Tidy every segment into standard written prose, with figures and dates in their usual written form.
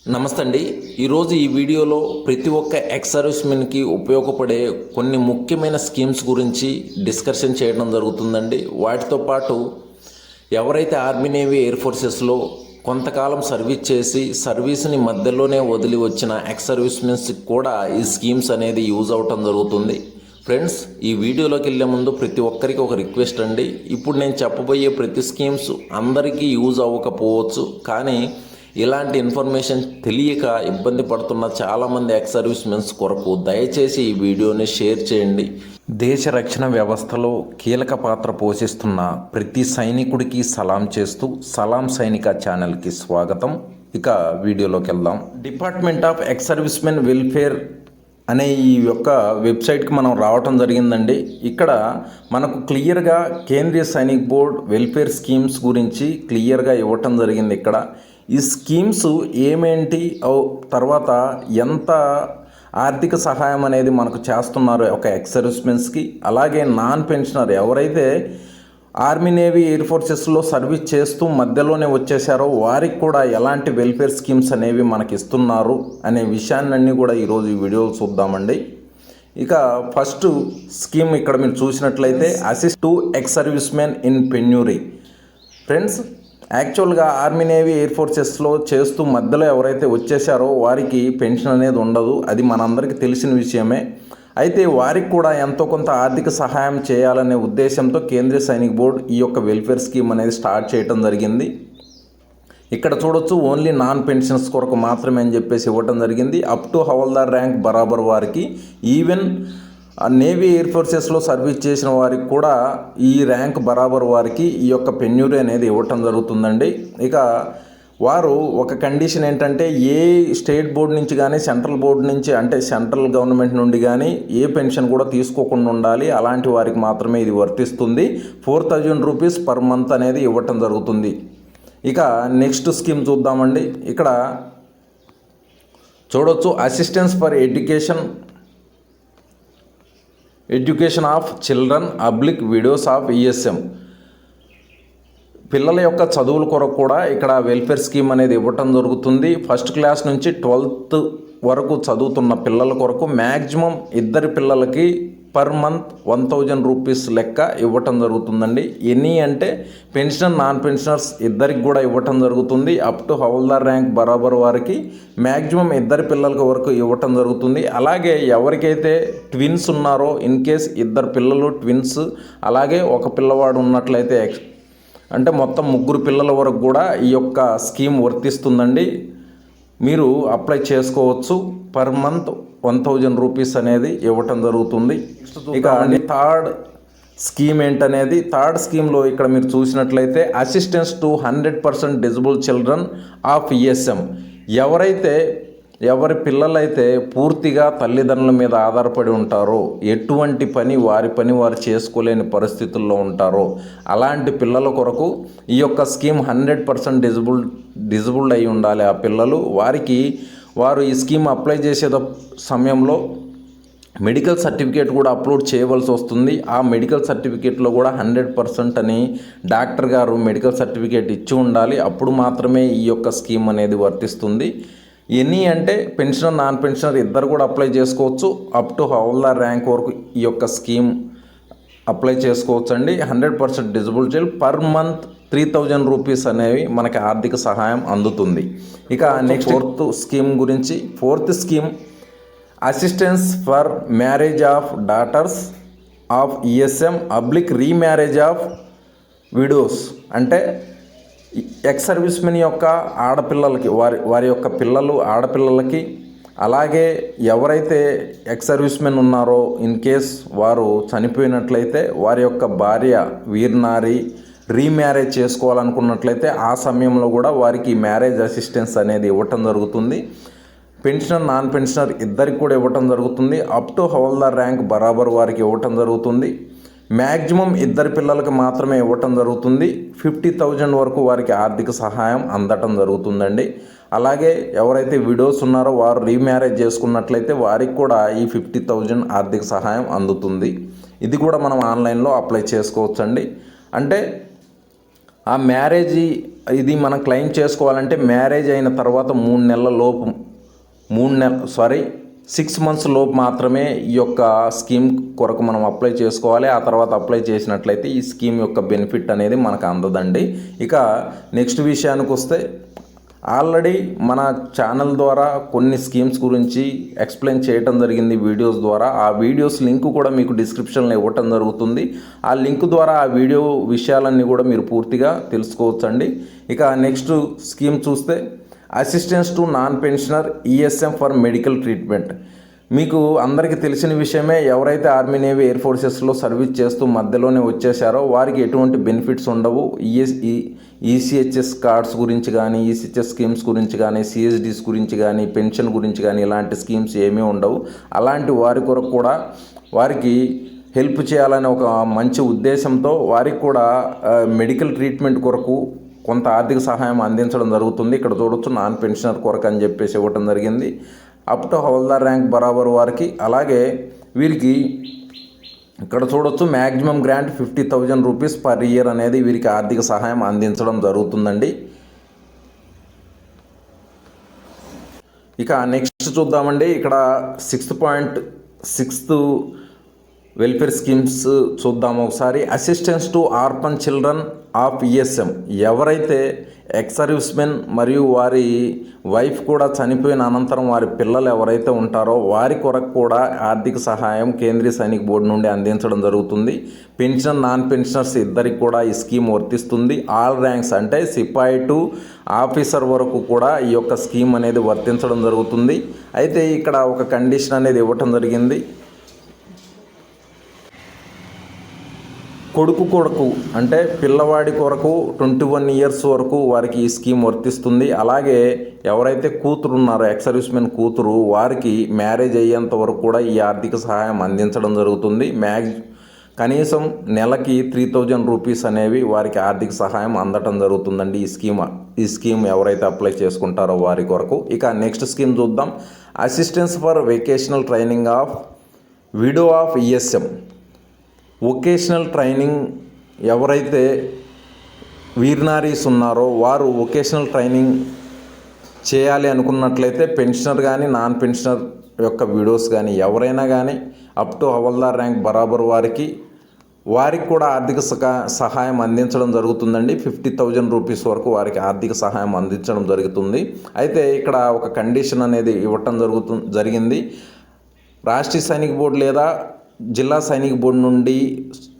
నమస్తే అండి. ఈరోజు ఈ వీడియోలో ప్రతి ఒక్క ఎక్స్ సర్వీస్మెన్కి ఉపయోగపడే కొన్ని ముఖ్యమైన స్కీమ్స్ గురించి డిస్కషన్ చేయడం జరుగుతుందండి. వాటితో పాటు ఎవరైతే ఆర్మీ, నేవీ, ఎయిర్ ఫోర్సెస్లో కొంతకాలం సర్వీస్ చేసి సర్వీస్ని మధ్యలోనే వదిలి వచ్చిన ఎక్స్ సర్వీస్మెన్స్కి కూడా ఈ స్కీమ్స్ అనేది యూజ్ అవటం జరుగుతుంది. ఫ్రెండ్స్, ఈ వీడియోలోకి వెళ్ళే ముందు ప్రతి ఒక్కరికి ఒక రిక్వెస్ట్ అండి. ఇప్పుడు నేను చెప్పబోయే ప్రతి స్కీమ్స్ అందరికీ యూజ్ అవ్వకపోవచ్చు, కానీ ఇలాంటి ఇన్ఫర్మేషన్ తెలియక ఇబ్బంది పడుతున్న చాలామంది ఎక్స్ సర్వీస్మెన్స్ కొరకు దయచేసి ఈ వీడియోని షేర్ చేయండి. దేశ రక్షణ వ్యవస్థలో కీలక పాత్ర పోషిస్తున్న ప్రతి సైనికుడికి సలాం చేస్తూ సలాం సైనిక ఛానల్కి స్వాగతం. ఇక వీడియోలోకి వెళ్దాం. Department of ex servicemen welfare అనే ఈ యొక్క వెబ్సైట్కి మనం రావటం జరిగిందండి. ఇక్కడ మనకు క్లియర్గా కేంద్రీయ సైనిక్ బోర్డ్ వెల్ఫేర్ స్కీమ్స్ గురించి క్లియర్గా ఇవ్వటం జరిగింది. ఇక్కడ ఈ స్కీమ్స్ ఏమేంటి, తర్వాత ఎంత ఆర్థిక సహాయం అనేది మనకు చేస్తున్నారు ఒక ఎక్స్ సర్వీస్మెన్స్కి, అలాగే నాన్ పెన్షనర్ ఎవరైతే ఆర్మీ, నేవీ, ఎయిర్ ఫోర్సెస్లో సర్వీస్ చేస్తూ మధ్యలోనే వచ్చేసారో వారికి కూడా ఎలాంటి వెల్ఫేర్ స్కీమ్స్ అనేవి మనకి ఇస్తున్నారు అనే విషయాన్ని కూడా ఈరోజు ఈ వీడియోలో చూద్దామండి. ఇక ఫస్ట్ స్కీమ్ ఇక్కడ మీరు చూసినట్లయితే assist to ex servicemen in penury. Friends, యాక్చువల్గా ఆర్మీ, నేవీ, ఎయిర్ ఫోర్సెస్లో చేస్తూ మధ్యలో ఎవరైతే వచ్చేసారో వారికి పెన్షన్ అనేది ఉండదు. అది మనందరికీ తెలిసిన విషయమే. అయితే వారికి కూడా ఎంతో కొంత ఆర్థిక సహాయం చేయాలనే ఉద్దేశంతో కేంద్రీయ సైనిక్ బోర్డు ఈ యొక్క వెల్ఫేర్ స్కీమ్ అనేది స్టార్ట్ చేయడం జరిగింది. ఇక్కడ చూడొచ్చు, ఓన్లీ నాన్ పెన్షన్స్ కొరకు మాత్రమే అని చెప్పేసి ఇవ్వటం జరిగింది. అప్ టు హవల్దార్ ర్యాంక్ బరాబర్ వారికి, ఈవెన్ నేవీ, ఎయిర్ ఫోర్సెస్లో సర్వీస్ చేసిన వారికి కూడా ఈ ర్యాంక్ బరాబర్ వారికి ఈ యొక్క పెన్యూరీ అనేది ఇవ్వటం జరుగుతుందండి. ఇక వారు ఒక కండిషన్ ఏంటంటే ఏ స్టేట్ బోర్డు నుంచి కానీ సెంట్రల్ బోర్డు నుంచి అంటే సెంట్రల్ గవర్నమెంట్ నుండి కానీ ఏ పెన్షన్ కూడా తీసుకోకుండా ఉండాలి. అలాంటి వారికి మాత్రమే ఇది వర్తిస్తుంది. 4000 రూపీస్ పర్ మంత్ అనేది ఇవ్వటం జరుగుతుంది. ఇక నెక్స్ట్ స్కీమ్ చూద్దామండి. ఇక్కడ చూడొచ్చు, assistance for education of children oblique widows of ESM. పిల్లల యొక్క చదువుల కొరకు కూడా ఇక్కడ వెల్ఫేర్ స్కీమ్ అనేది ఇవ్వటం జరుగుతుంది. ఫస్ట్ క్లాస్ నుంచి 12th వరకు చదువుతున్న పిల్లల కొరకు మ్యాక్సిమం ఇద్దరి పిల్లలకి పర్ మంత్ 1000 రూపీస్ లెక్క ఇవ్వటం జరుగుతుందండి. ఎనీ అంటే పెన్షన్, నాన్ పెన్షనర్స్ ఇద్దరికి కూడా ఇవ్వటం జరుగుతుంది. అప్ టు హవల్దార్ ర్యాంక్ బరాబర్ వారికి మ్యాక్సిమం ఇద్దరి పిల్లలకి వరకు ఇవ్వటం జరుగుతుంది. అలాగే ఎవరికైతే ట్విన్స్ ఉన్నారో, ఇన్ కేస్ ఇద్దరు పిల్లలు ట్విన్స్, అలాగే ఒక పిల్లవాడు ఉన్నట్లయితే అంటే మొత్తం 3 పిల్లల వరకు కూడా ఈ యొక్క స్కీమ్ వర్తిస్తుందండి. మీరు అప్లై చేసుకోవచ్చు. పర్ మంత్ 1000 రూపీస్ అనేది ఇవ్వటం జరుగుతుంది. ఇక థర్డ్ స్కీమ్ ఏంటనేది, థర్డ్ స్కీమ్లో ఇక్కడ మీరు చూసినట్లయితే assistance to 100% disable children of ESM. ఎవరి పిల్లలైతే పూర్తిగా తల్లిదండ్రుల మీద ఆధారపడి ఉంటారో, ఎటువంటి వారి పని వారు చేసుకోలేని పరిస్థితుల్లో ఉంటారో అలాంటి పిల్లల కొరకు ఈ యొక్క స్కీమ్ 100% డిజబుల్డ్ అయి ఉండాలి ఆ పిల్లలు. వారు ఈ స్కీమ్ అప్లై చేసే సమయంలో మెడికల్ సర్టిఫికేట్ కూడా అప్లోడ్ చేయవలసి వస్తుంది. ఆ మెడికల్ సర్టిఫికేట్లో కూడా 100% అని డాక్టర్ గారు మెడికల్ సర్టిఫికేట్ ఇచ్చి ఉండాలి. అప్పుడు మాత్రమే ఈ యొక్క స్కీమ్ అనేది వర్తిస్తుంది. ఎనీ అంటే పెన్షనర్, నాన్ పెన్షనర్ ఇద్దరు కూడా అప్లై చేసుకోవచ్చు. అప్ టు హవల్దార్ ర్యాంక్ వరకు ఈ యొక్క స్కీమ్ అప్లై చేసుకోవచ్చు అండి. 100% disable child per month 3000 rupees అనేవి మనకి ఆర్థిక సహాయం అందుతుంది. ఇక నెక్స్ట్ ఫోర్త్ స్కీమ్ గురించి, fourth scheme assistance for marriage of daughters of ESM oblique remarriage of widows. అంటే ఎక్స్ సర్వీస్మెన్ యొక్క ఆడపిల్లలకి, వారి యొక్క పిల్లలు ఆడపిల్లలకి, అలాగే ఎవరైతే ఎక్స్ సర్వీస్మెన్ ఉన్నారో ఇన్ కేస్ వారు చనిపోయినట్లయితే వారి యొక్క భార్య వీర్నారి రీమ్యారేజ్ చేసుకోవాలనుకున్నట్లయితే ఆ సమయంలో కూడా వారికి మ్యారేజ్ అసిస్టెన్స్ అనేది ఇవ్వటం జరుగుతుంది. పెన్షనర్, నాన్ పెన్షనర్ ఇద్దరికి కూడా ఇవ్వటం జరుగుతుంది. అప్ టు హవల్దార్ ర్యాంక్ బరాబర్ వారికి ఇవ్వటం జరుగుతుంది. మ్యాక్సిమం ఇద్దరి పిల్లలకి మాత్రమే ఇవ్వటం జరుగుతుంది. 50,000 వరకు వారికి ఆర్థిక సహాయం అందటం జరుగుతుందండి. అలాగే ఎవరైతే విడోస్ ఉన్నారో వారు రీమ్యారేజ్ చేసుకున్నట్లయితే వారికి కూడా ఈ 50,000 ఆర్థిక సహాయం అందుతుంది. ఇది కూడా మనం ఆన్లైన్లో అప్లై చేసుకోవచ్చండి. అంటే ఆ మ్యారేజ్ ఇది మనం క్లెయిమ్ చేసుకోవాలంటే మ్యారేజ్ అయిన తర్వాత 6 మంత్స్ లోపు మాత్రమే ఈ యొక్క స్కీమ్ కొరకు మనం అప్లై చేసుకోవాలి. ఆ తర్వాత అప్లై చేసినట్లయితే ఈ స్కీమ్ యొక్క బెనిఫిట్ అనేది మనకు అందదండి. ఇక నెక్స్ట్ విషయానికి వస్తే, ఆల్రెడీ మన ఛానల్ ద్వారా కొన్ని స్కీమ్స్ గురించి ఎక్స్ప్లెయిన్ చేయటం జరిగింది వీడియోస్ ద్వారా. ఆ వీడియోస్ లింక్ కూడా మీకు డిస్క్రిప్షన్లో ఇవ్వటం జరుగుతుంది. ఆ లింక్ ద్వారా ఆ వీడియో విషయాలన్నీ కూడా మీరు పూర్తిగా తెలుసుకోవచ్చండి. ఇక నెక్స్ట్ స్కీమ్ చూస్తే, assistance to non pensioner ESM for medical treatment. మీకు అందరికీ తెలిసిన విషయమే, ఎవరైతే ఆర్మీ, నేవీ, ఎయిర్ ఫోర్సెస్లో సర్వీస్ చేస్తూ మధ్యలోనే వచ్చేసారో వారికి ఎటువంటి బెనిఫిట్స్ ఉండవు. ఈసీహెచ్ఎస్ కార్డ్స్ గురించి కానీ, ఈసీహెచ్ఎస్ స్కీమ్స్ గురించి కానీ, సిఎస్డీస్ గురించి కానీ, పెన్షన్ గురించి కానీ ఇలాంటి స్కీమ్స్ ఏమీ ఉండవు. అలాంటి వారి కొరకు కూడా వారికి హెల్ప్ చేయాలనే ఒక మంచి ఉద్దేశంతో వారికి కూడా మెడికల్ ట్రీట్మెంట్ కొరకు కొంత ఆర్థిక సహాయం అందించడం జరుగుతుంది. ఇక్కడ చూడొచ్చు, నాన్ పెన్షనర్ కొరకు అని చెప్పేసి ఇవ్వటం జరిగింది. అప్ టు హవల్దార్ ర్యాంక్ బరాబర్ వారికి. అలాగే వీరికి ఇక్కడ చూడొచ్చు, maximum grant 50,000 rupees per year అనేది వీరికి ఆర్థిక సహాయం అందించడం జరుగుతుందండి. ఇక నెక్స్ట్ చూద్దామండి. ఇక్కడ 6th వెల్ఫేర్ స్కీమ్స్ చూద్దాము ఒకసారి. Assistance to orphan children of ESM. ఎవరైతే ఎక్స్ సర్వీస్మెన్ మరియు వారి వైఫ్ కూడా చనిపోయిన అనంతరం వారి పిల్లలు ఎవరైతే ఉంటారో వారి కొరకు కూడా ఆర్థిక సహాయం కేంద్రీయ సైనిక బోర్డు నుండి అందించడం జరుగుతుంది. పెన్షన్, నాన్ పెన్షనర్స్ ఇద్దరికి కూడా ఈ స్కీమ్ వర్తిస్తుంది. ఆల్ ర్యాంక్స్ అంటే సిపాయి టు ఆఫీసర్ వరకు కూడా ఈ యొక్క స్కీమ్ అనేది వర్తించడం జరుగుతుంది. అయితే ఇక్కడ ఒక కండిషన్ అనేది ఇవ్వటం జరిగింది. కొడుకు అంటే పిల్లవాడి కొరకు 21 ఇయర్స్ వరకు వారికి ఈ స్కీమ్ వర్తిస్తుంది. అలాగే ఎవరైతే కూతురు ఉన్నారో, ఎక్స్ సర్వీస్మెన్ కూతురు, వారికి మ్యారేజ్ అయ్యేంత వరకు కూడా ఈ ఆర్థిక సహాయం అందించడం జరుగుతుంది. కనీసం నెలకి 3,000 రూపీస్ అనేవి వారికి ఆర్థిక సహాయం అందటం జరుగుతుందండి ఈ స్కీమ్ ఎవరైతే అప్లై చేసుకుంటారో వారి కొరకు. ఇక నెక్స్ట్ స్కీమ్ చూద్దాం. Assistance for vocational training of widow of ESM. Vocational training ఎవరైతే వీర్నారీస్ ఉన్నారో వారు వొకేషనల్ ట్రైనింగ్ చేయాలి అనుకున్నట్లయితే పెన్షనర్ కానీ, నాన్ పెన్షనర్ యొక్క విడోస్ కానీ ఎవరైనా కానీ అప్ టు హవల్దార్ ర్యాంక్ బరాబర్ వారికి కూడా ఆర్థిక సహాయం అందించడం జరుగుతుందండి. 50,000 రూపీస్ వరకు వారికి ఆర్థిక సహాయం అందించడం జరుగుతుంది. అయితే ఇక్కడ ఒక కండిషన్ అనేది ఇవ్వటం జరిగింది. రాష్ట్రీయ సైనిక బోర్డు లేదా జిల్లా సైనిక బోర్డు నుండి,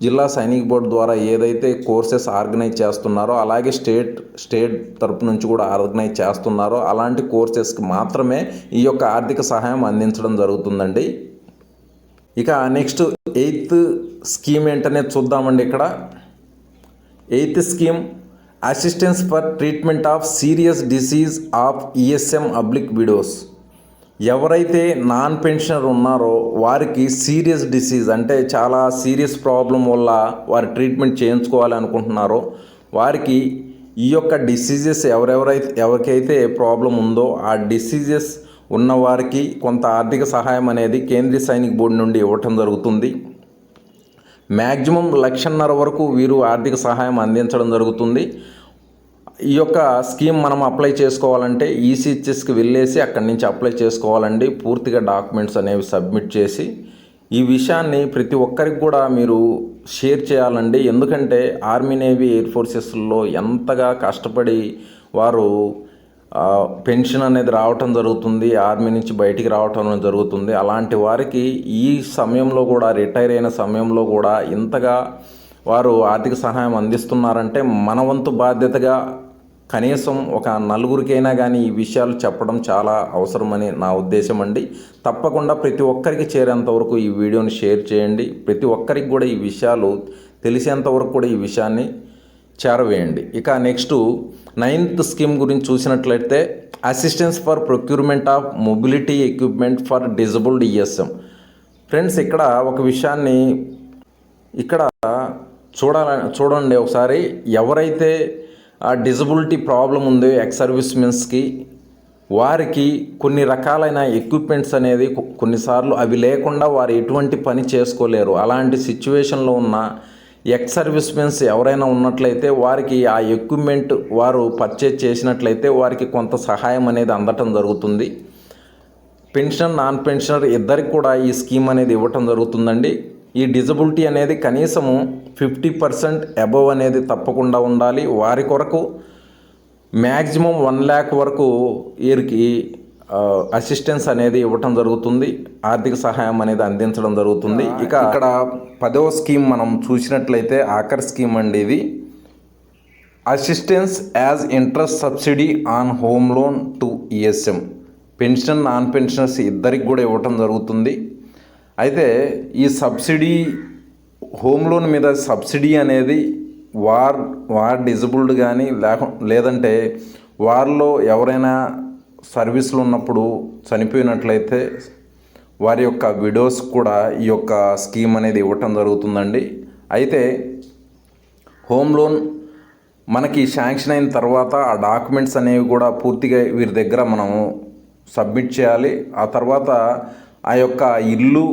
జిల్లా సైనిక బోర్డు ద్వారా ఏదైతే కోర్సెస్ ఆర్గనైజ్ చేస్తున్నారో, అలాగే స్టేట్ తరపు నుంచి కూడా ఆర్గనైజ్ చేస్తున్నారో అలాంటి కోర్సెస్కి మాత్రమే ఈ యొక్క ఆర్థిక సహాయం అందించడం జరుగుతుందండి. ఇక నెక్స్ట్ 8th స్కీమ్ ఏంటనేది చూద్దామండి. ఇక్కడ 8th scheme, assistance for treatment of serious disease of ESM oblique widows. ఎవరైతే నాన్ పెన్షనర్ ఉన్నారో వారికి సీరియస్ డిసీజ్ అంటే చాలా సీరియస్ ప్రాబ్లం వల్ల వారి ట్రీట్మెంట్ చేయించుకోవాలి అనుకుంటున్నారో వారికి ఈ యొక్క డిసీజెస్ ఎవరికైతే ప్రాబ్లం ఉందో ఆ డిసీజెస్ ఉన్నవారికి కొంత ఆర్థిక సహాయం అనేది కేంద్రీయ సైనిక బోర్డు నుండి ఇవ్వటం జరుగుతుంది. మ్యాక్సిమం 1,50,000 వరకు వీరు ఆర్థిక సహాయం అందించడం జరుగుతుంది. ఈ యొక్క స్కీమ్ మనం అప్లై చేసుకోవాలంటే ఈసీహెచ్ఎస్కి వెళ్ళేసి అక్కడి నుంచి అప్లై చేసుకోవాలండి. పూర్తిగా డాక్యుమెంట్స్ అనేవి సబ్మిట్ చేసి ఈ విషయాన్ని ప్రతి ఒక్కరికి కూడా మీరు షేర్ చేయాలండి. ఎందుకంటే ఆర్మీ, నేవీ, ఎయిర్ ఫోర్సెస్లో ఎంతగా కష్టపడి వారు పెన్షన్ అనేది రావటం జరుగుతుంది, ఆర్మీ నుంచి బయటికి రావటం జరుగుతుంది. అలాంటి వారికి ఈ సమయంలో కూడా, రిటైర్ అయిన సమయంలో కూడా ఇంతగా వారు ఆర్థిక సహాయం అందిస్తున్నారంటే మన వంతు బాధ్యతగా కనీసం ఒక 4గురికైనా కానీ ఈ విషయాలు చెప్పడం చాలా అవసరమని నా ఉద్దేశం అండి. తప్పకుండా ప్రతి ఒక్కరికి చేరేంతవరకు ఈ వీడియోని షేర్ చేయండి. ప్రతి ఒక్కరికి కూడా ఈ విషయాలు తెలిసేంతవరకు కూడా ఈ విషయాన్ని చేరవేయండి. ఇక నెక్స్ట్ 9th స్కీమ్ గురించి చూసినట్లయితే, assistance for procurement of mobility equipment for disabled ESM. Friends, ఇక్కడ ఒక విషయాన్ని ఇక్కడ చూడండి ఒకసారి. ఎవరైతే ఆ డిజబిలిటీ ప్రాబ్లం ఉందో ఎక్స్ సర్వీస్మెన్స్కి, వారికి కొన్ని రకాలైన ఎక్విప్మెంట్స్ అనేది కొన్నిసార్లు అవి లేకుండా వారు ఎటువంటి పని చేసుకోలేరు. అలాంటి సిచ్యువేషన్లో ఉన్న ఎక్స్ సర్వీస్ మెన్స్ ఎవరైనా ఉన్నట్లయితే వారికి ఆ ఎక్విప్మెంట్ వారు పర్చేజ్ చేసినట్లయితే వారికి కొంత సహాయం అనేది అందటం జరుగుతుంది. పెన్షన్ నాన్ పెన్షనర్ ఇద్దరికి కూడా ఈ స్కీమ్ అనేది ఇవ్వటం జరుగుతుందండి. ఈ డిజబిలిటీ అనేది కనీసము 50% అబవ్ అనేది తప్పకుండా ఉండాలి. వారి కొరకు మ్యాక్సిమం 1 lakh వరకు వీరికి అసిస్టెన్స్ అనేది ఇవ్వటం జరుగుతుంది. ఆర్థిక సహాయం అనేది అందించడం జరుగుతుంది. ఇక ఇక్కడ 10వ స్కీమ్ మనం చూసినట్లయితే ఆఖరి స్కీమ్ అండి ఇది. Assistance as interest subsidy on home loan to ESM. Pension non pensioners ఇద్దరికి కూడా ఇవ్వటం జరుగుతుంది. అయితే ఈ సబ్సిడీ హోమ్ లోన్ మీద సబ్సిడీ అనేది వార్ డిజబుల్డ్ కానీ లేదంటే వారిలో ఎవరైనా సర్వీస్లో ఉన్నప్పుడు చనిపోయినట్లయితే వారి యొక్క విడోస్ కూడా ఈ యొక్క స్కీమ్ అనేది ఇవ్వటం జరుగుతుందండి. అయితే హోమ్ లోన్ మనకి శాంక్షన్ అయిన తర్వాత ఆ డాక్యుమెంట్స్ అనేవి కూడా పూర్తిగా వీరి దగ్గర మనము సబ్మిట్ చేయాలి. ఆ తర్వాత ఆ యొక్క ఇల్లు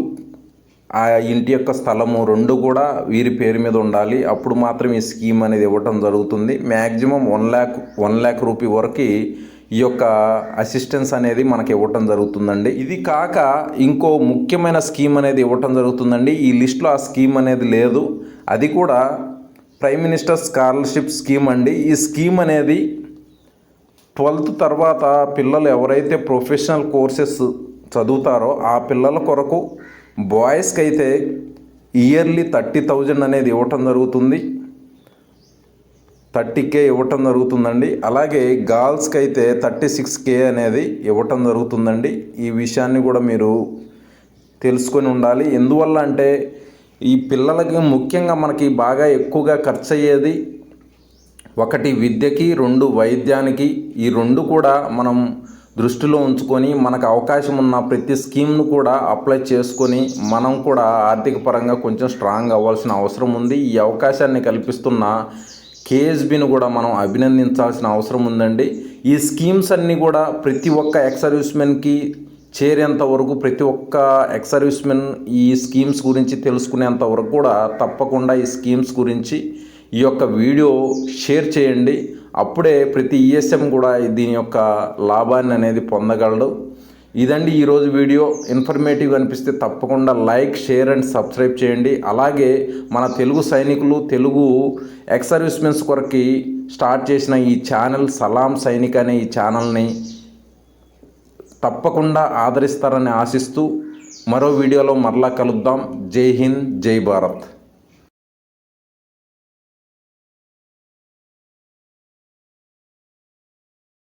ఆ ఇంటి యొక్క స్థలము రెండు కూడా వీరి పేరు మీద ఉండాలి. అప్పుడు మాత్రం ఈ స్కీమ్ అనేది ఇవ్వటం జరుగుతుంది. మ్యాక్సిమం 1 lakh రూపీ వరకు ఈ యొక్క అసిస్టెన్స్ అనేది మనకి ఇవ్వటం జరుగుతుందండి. ఇది కాక ఇంకో ముఖ్యమైన స్కీమ్ అనేది ఇవ్వటం జరుగుతుందండి. ఈ లిస్ట్లో ఆ స్కీమ్ అనేది లేదు. అది కూడా ప్రైమ్ మినిస్టర్ స్కాలర్షిప్ స్కీమ్ అండి. ఈ స్కీమ్ అనేది 12th తర్వాత పిల్లలు ఎవరైతే ప్రొఫెషనల్ కోర్సెస్ చదువుతారో ఆ పిల్లల కొరకు బాయ్స్కి అయితే ఇయర్లీ 30,000 అనేది ఇవ్వటం జరుగుతుంది. 30K ఇవ్వటం జరుగుతుందండి. అలాగే గర్ల్స్కి అయితే 36K అనేది ఇవ్వటం జరుగుతుందండి. ఈ విషయాన్ని కూడా మీరు తెలుసుకొని ఉండాలి. ఎందువల్ల అంటే ఈ పిల్లలకి ముఖ్యంగా మనకి బాగా ఎక్కువగా ఖర్చు అయ్యేది 1 విద్యకి, 2 వైద్యానికి. ఈ 2 కూడా మనం దృష్టిలో ఉంచుకొని మనకు అవకాశం ఉన్న ప్రతి స్కీమ్ను కూడా అప్లై చేసుకొని మనం కూడా ఆర్థిక పరంగా కొంచెం స్ట్రాంగ్ అవ్వాల్సిన అవసరం ఉంది. ఈ అవకాశాన్ని కల్పిస్తున్న కేఎస్బిని కూడా మనం అభినందించాల్సిన అవసరం ఉందండి. ఈ స్కీమ్స్ అన్నీ కూడా ప్రతి ఒక్క ఎక్స్ సర్వీస్మెన్కి చేరేంత వరకు, ప్రతి ఒక్క ఎక్స్ సర్వీస్మెన్ ఈ స్కీమ్స్ గురించి తెలుసుకునేంత వరకు కూడా తప్పకుండా ఈ స్కీమ్స్ గురించి ఈ యొక్క వీడియో షేర్ చేయండి. అప్పుడే ప్రతి ఈఎస్ఎం కూడా దీని యొక్క లాభాన్ని అనేది పొందగలడు. ఇదండి ఈరోజు వీడియో. ఇన్ఫర్మేటివ్ అనిపిస్తే తప్పకుండా లైక్, షేర్ అండ్ సబ్స్క్రైబ్ చేయండి. అలాగే మన తెలుగు సైనికులు, తెలుగు ఎక్స్ సర్వీస్మెన్స్ కొరకు స్టార్ట్ చేసిన ఈ ఛానల్ సలాం సైనిక్ అనే ఈ ఛానల్ని తప్పకుండా ఆదరిస్తారని ఆశిస్తూ మరో వీడియోలో మరలా కలుద్దాం. జై హింద్, జై భారత్.